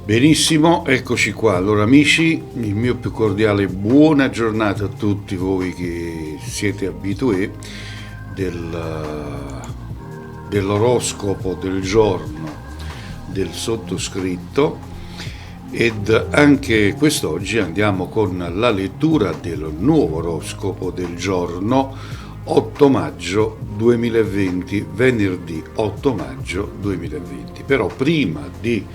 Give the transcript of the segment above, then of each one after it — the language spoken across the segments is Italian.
Benissimo, eccoci qua. Allora amici, il mio più cordiale buona giornata a tutti voi che siete abitué dell'oroscopo del giorno del sottoscritto, ed anche quest'oggi andiamo con la lettura del nuovo oroscopo del giorno 8 maggio 2020, venerdì 8 maggio 2020. Però prima di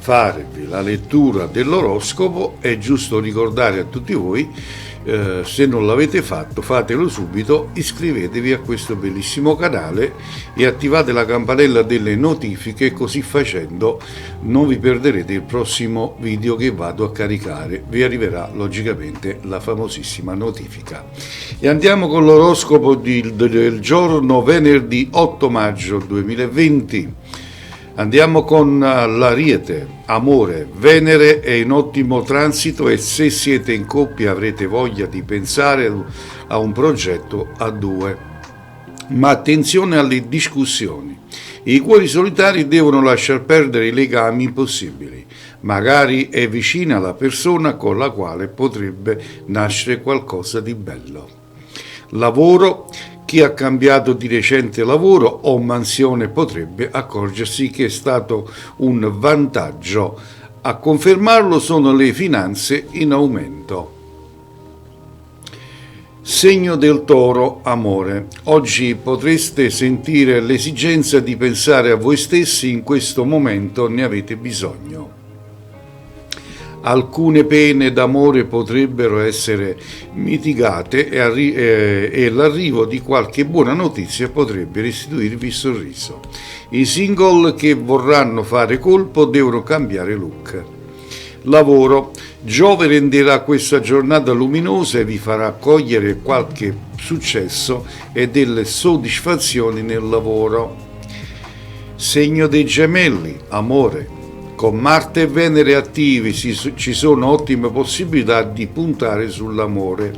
farvi la lettura dell'oroscopo è giusto ricordare a tutti voi, se non l'avete fatto fatelo subito, iscrivetevi a questo bellissimo canale e attivate la campanella delle notifiche, così facendo non vi perderete il prossimo video che vado a caricare, vi arriverà logicamente la famosissima notifica. E andiamo con l'oroscopo del giorno venerdì 8 maggio 2020. Andiamo con l'Ariete. Amore, Venere è in ottimo transito e se siete in coppia avrete voglia di pensare a un progetto a due. Ma attenzione alle discussioni. I cuori solitari devono lasciar perdere i legami impossibili. Magari è vicina la persona con la quale potrebbe nascere qualcosa di bello. Lavoro. Chi ha cambiato di recente lavoro o mansione potrebbe accorgersi che è stato un vantaggio. A confermarlo sono le finanze in aumento. Segno del Toro, amore. Oggi potreste sentire l'esigenza di pensare a voi stessi, in questo momento ne avete bisogno. Alcune pene d'amore potrebbero essere mitigate e l'arrivo di qualche buona notizia potrebbe restituirvi il sorriso. I single che vorranno fare colpo devono cambiare look. Lavoro. Giove renderà questa giornata luminosa e vi farà cogliere qualche successo e delle soddisfazioni nel lavoro. Segno dei Gemelli, amore. Con Marte e Venere attivi ci sono ottime possibilità di puntare sull'amore.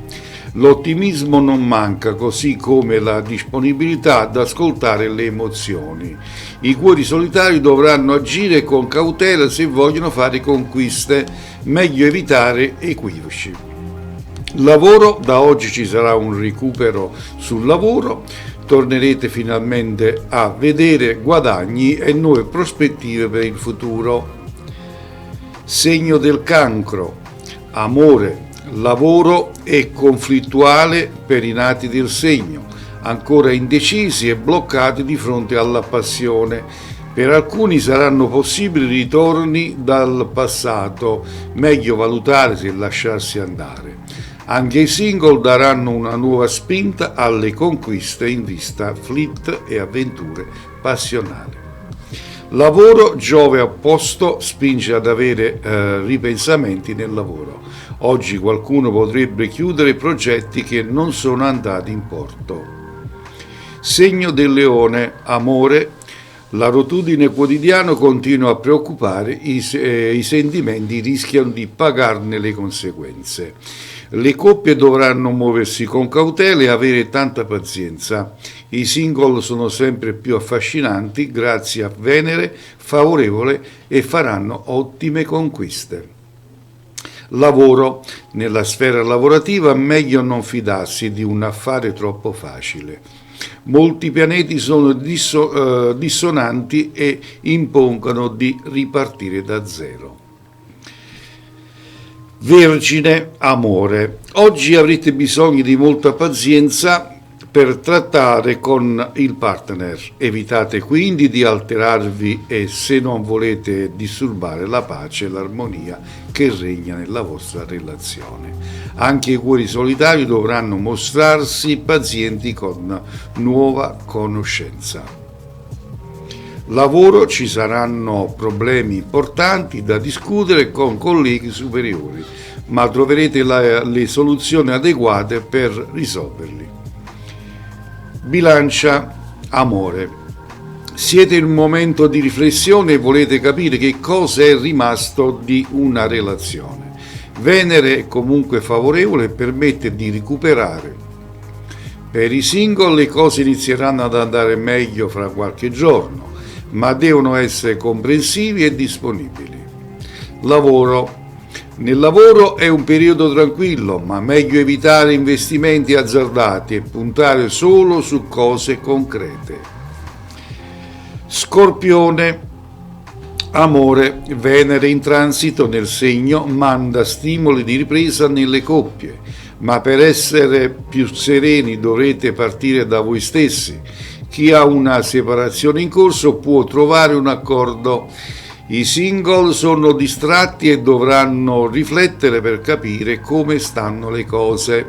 L'ottimismo non manca, così come la disponibilità ad ascoltare le emozioni. I cuori solitari dovranno agire con cautela se vogliono fare conquiste, meglio evitare equivoci. Lavoro, da oggi ci sarà un recupero sul lavoro, tornerete finalmente a vedere guadagni e nuove prospettive per il futuro. Segno del Cancro, amore, lavoro è conflittuale per i nati del segno, ancora indecisi e bloccati di fronte alla passione. Per alcuni saranno possibili ritorni dal passato, meglio valutare se lasciarsi andare. Anche i single daranno una nuova spinta alle conquiste in vista flirt e avventure passionali. Lavoro, Giove opposto spinge ad avere ripensamenti nel lavoro. Oggi qualcuno potrebbe chiudere progetti che non sono andati in porto. Segno del Leone, amore. La rotudine quotidiana continua a preoccupare, i sentimenti rischiano di pagarne le conseguenze. Le coppie dovranno muoversi con cautela e avere tanta pazienza. I single sono sempre più affascinanti grazie a Venere favorevole e faranno ottime conquiste. Lavoro. Nella sfera lavorativa meglio non fidarsi di un affare troppo facile. Molti pianeti sono dissonanti e impongono di ripartire da zero. Vergine, amore. Oggi avrete bisogno di molta pazienza per trattare con il partner. Evitate quindi di alterarvi e se non volete disturbare la pace e l'armonia che regna nella vostra relazione. Anche i cuori solitari dovranno mostrarsi pazienti con nuova conoscenza. Lavoro, ci saranno problemi importanti da discutere con colleghi superiori, ma troverete le soluzioni adeguate per risolverli. Bilancia, amore. Siete in un momento di riflessione e volete capire che cosa è rimasto di una relazione. Venere è comunque favorevole e permette di recuperare. Per i single le cose inizieranno ad andare meglio fra qualche giorno, ma devono essere comprensivi e disponibili. Lavoro. Nel lavoro è un periodo tranquillo, ma meglio evitare investimenti azzardati e puntare solo su cose concrete. Scorpione. Amore. Venere in transito nel segno manda stimoli di ripresa nelle coppie, ma per essere più sereni dovrete partire da voi stessi. Chi ha una separazione in corso può trovare un accordo. I single sono distratti e dovranno riflettere per capire come stanno le cose.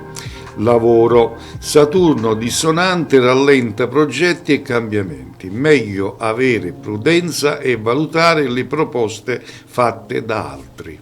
Lavoro. Saturno dissonante rallenta progetti e cambiamenti. Meglio avere prudenza e valutare le proposte fatte da altri.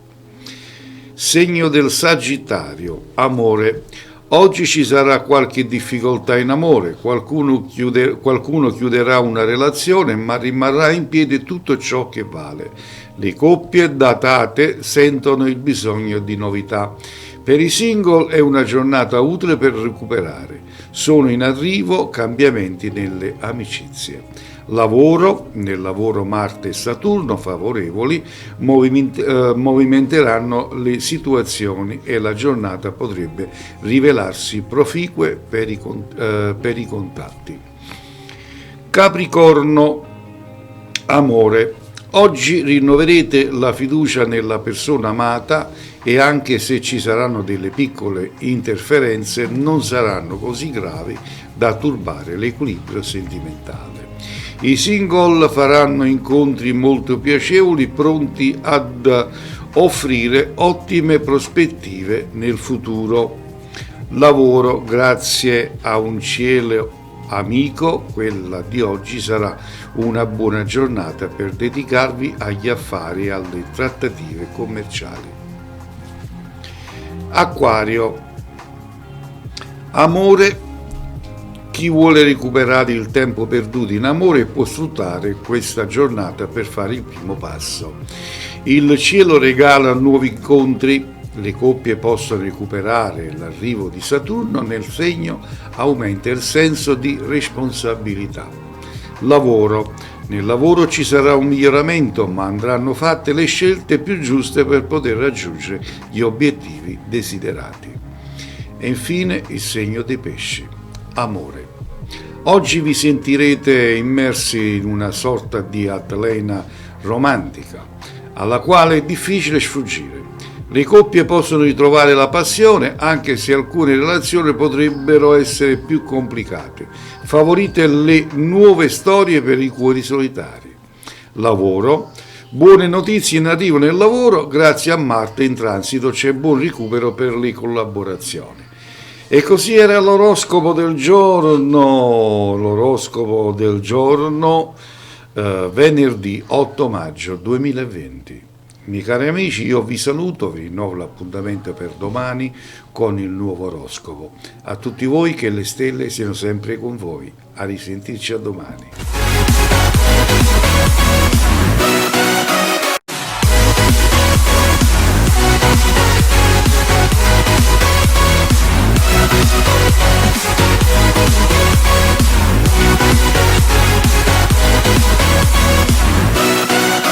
Segno del Sagittario. Amore. Oggi ci sarà qualche difficoltà in amore, qualcuno chiuderà una relazione, ma rimarrà in piedi tutto ciò che vale. Le coppie datate sentono il bisogno di novità. Per i single è una giornata utile per recuperare. Sono in arrivo cambiamenti nelle amicizie. Lavoro. Nel lavoro Marte e Saturno favorevoli movimenteranno le situazioni e la giornata potrebbe rivelarsi proficue per i contatti. Capricorno. Amore. Oggi rinnoverete la fiducia nella persona amata e anche se ci saranno delle piccole interferenze non saranno così gravi da turbare l'equilibrio sentimentale. I single faranno incontri molto piacevoli, pronti ad offrire ottime prospettive nel futuro. Lavoro. Grazie a un cielo amico, quella di oggi sarà una buona giornata per dedicarvi agli affari e alle trattative commerciali. Acquario. Amore. Chi vuole recuperare il tempo perduto in amore può sfruttare questa giornata per fare il primo passo. Il cielo regala nuovi incontri, le coppie possono recuperare l'arrivo di Saturno nel segno, aumenta il senso di responsabilità. Lavoro. Nel lavoro ci sarà un miglioramento, ma andranno fatte le scelte più giuste per poter raggiungere gli obiettivi desiderati. E infine il segno dei pesci. Amore. Oggi vi sentirete immersi in una sorta di altalena romantica, alla quale è difficile sfuggire. Le coppie possono ritrovare la passione, anche se alcune relazioni potrebbero essere più complicate. Favorite le nuove storie per i cuori solitari. Lavoro. Buone notizie in arrivo nel lavoro, grazie a Marte in transito c'è buon recupero per le collaborazioni. E così era l'oroscopo del giorno, venerdì 8 maggio 2020. Miei cari amici, io vi saluto, vi rinnovo l'appuntamento per domani con il nuovo oroscopo. A tutti voi che le stelle siano sempre con voi. A risentirci a domani.